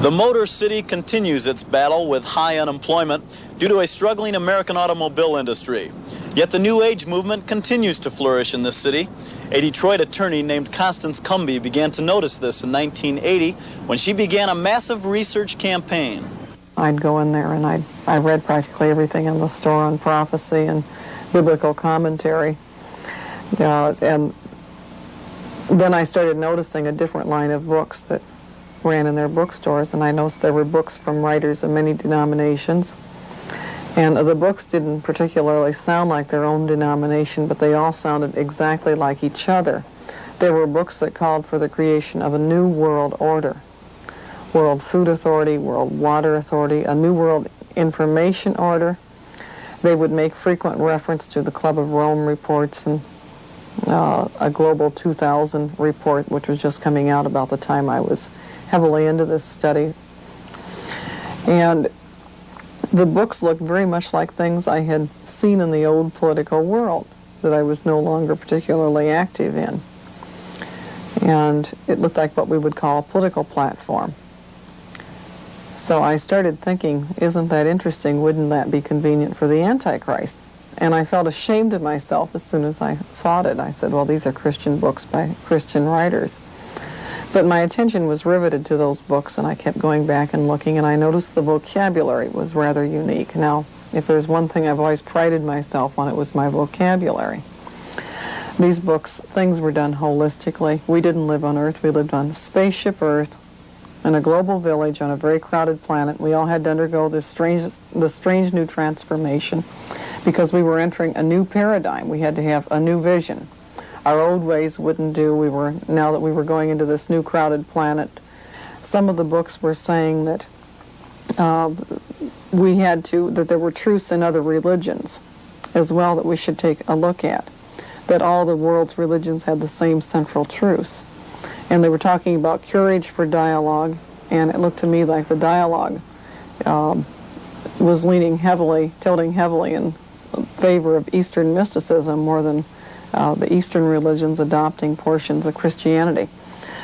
The Motor City continues its battle with high unemployment due to a struggling American automobile industry. Yet the New Age movement continues to flourish in this city. A Detroit attorney named Constance Cumbey began to notice this in 1980 when she began a massive research campaign. I'd go in there and I read practically everything in the store on prophecy and biblical commentary. And then I started noticing a different line of books that ran in their bookstores, and I noticed there were books from writers of many denominations. And the books didn't particularly sound like their own denomination, but they all sounded exactly like each other. There were books that called for the creation of a new world order. World Food Authority, World Water Authority, a New World Information Order. They would make frequent reference to the Club of Rome reports and a Global 2000 report, which was just coming out about the time I was heavily into this study. And the books looked very much like things I had seen in the old political world that I was no longer particularly active in. And it looked like what we would call a political platform. So I started thinking, isn't that interesting? Wouldn't that be convenient for the Antichrist? And I felt ashamed of myself as soon as I thought it. I said, well, these are Christian books by Christian writers. But my attention was riveted to those books, and I kept going back and looking, and I noticed the vocabulary was rather unique. Now, if there's one thing I've always prided myself on, it was my vocabulary. These books, things were done holistically. We didn't live on Earth. We lived on spaceship Earth in a global village on a very crowded planet. We all had to undergo this strange new transformation because we were entering a new paradigm. We had to have a new vision. Our old ways wouldn't do. Now that we were going into this new crowded planet, some of the books were saying that that there were truths in other religions as well that we should take a look at, that all the world's religions had the same central truths. And they were talking about courage for dialogue, and it looked to me like the dialogue was tilting heavily in favor of Eastern mysticism more than the Eastern religions adopting portions of Christianity.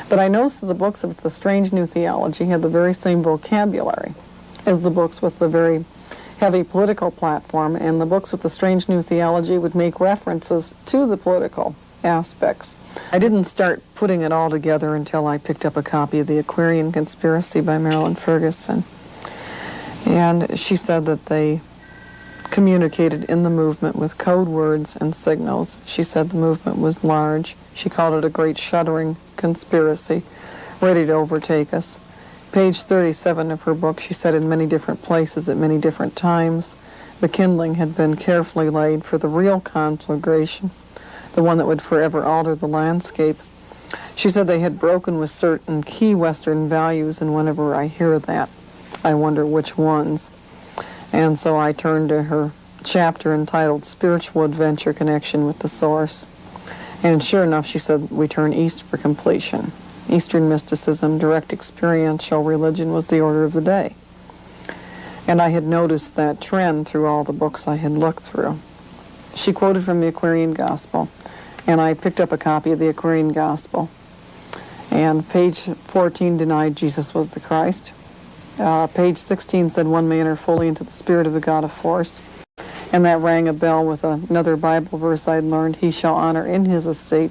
But I noticed that the books of the Strange New Theology had the very same vocabulary as the books with the very heavy political platform, and the books with the Strange New Theology would make references to the political aspects. I didn't start putting it all together until I picked up a copy of The Aquarian Conspiracy by Marilyn Ferguson. And she said that they communicated in the movement with code words and signals. She said the movement was large. She called it a great shuddering conspiracy, ready to overtake us. Page 37 of her book, she said in many different places at many different times, the kindling had been carefully laid for the real conflagration, the one that would forever alter the landscape. She said they had broken with certain key Western values, and whenever I hear that, I wonder which ones. And so I turned to her chapter entitled Spiritual Adventure Connection with the Source. And sure enough, she said, we turn east for completion. Eastern mysticism, direct experiential religion was the order of the day. And I had noticed that trend through all the books I had looked through. She quoted from the Aquarian Gospel, and I picked up a copy of the Aquarian Gospel. And page 14 denied Jesus was the Christ. Page 16 said one may enter fully into the spirit of the God of force. And that rang a bell with another Bible verse I'd learned. He shall honor in his estate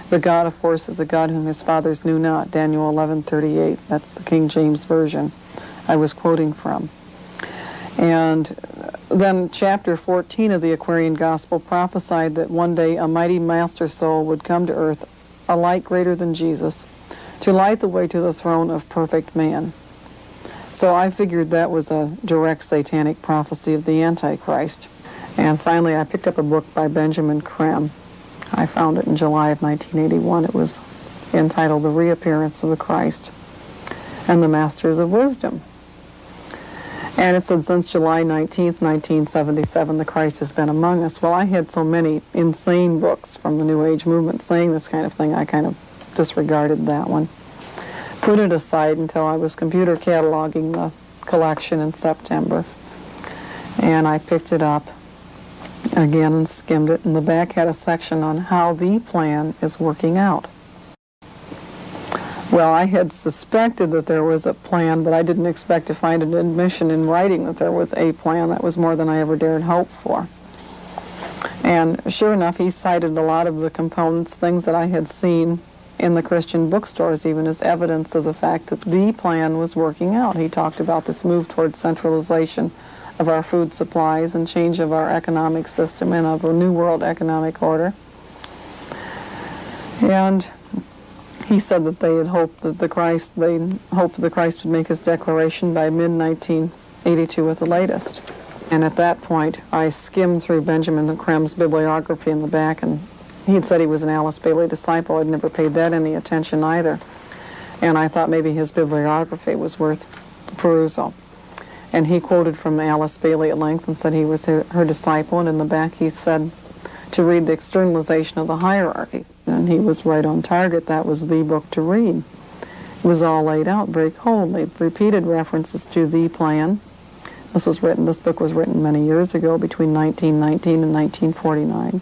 the God of force is a God whom his fathers knew not. Daniel 11:38. That's the King James Version I was quoting from. And then chapter 14 of the Aquarian Gospel prophesied that one day a mighty master soul would come to earth, a light greater than Jesus, to light the way to the throne of perfect man. So I figured that was a direct satanic prophecy of the Antichrist. And finally, I picked up a book by Benjamin Creme. I found it in July of 1981. It was entitled The Reappearance of the Christ and the Masters of Wisdom. And it said, since July 19th, 1977, the Christ has been among us. Well, I had so many insane books from the New Age movement saying this kind of thing, I kind of disregarded that one. Put it aside until I was computer cataloging the collection in September. And I picked it up again and skimmed it, and the back had a section on how the plan is working out. Well, I had suspected that there was a plan, but I didn't expect to find an admission in writing that there was a plan. That was more than I ever dared hope for. And sure enough, he cited a lot of the components, things that I had seen in the Christian bookstores, even as evidence of the fact that the plan was working out. He talked about this move towards centralization of our food supplies and change of our economic system and of a new world economic order. And he said that they had hoped that the Christ would make his declaration by mid-1982 at the latest. And at that point, I skimmed through Benjamin Krem's bibliography in the back, and he had said he was an Alice Bailey disciple. I'd never paid that any attention either. And I thought maybe his bibliography was worth perusal. And he quoted from Alice Bailey at length and said he was her disciple, and in the back he said to read The Externalization of the Hierarchy. And he was right on target. That was the book to read. It was all laid out very coldly, repeated references to the plan. This book was written many years ago, between 1919 and 1949.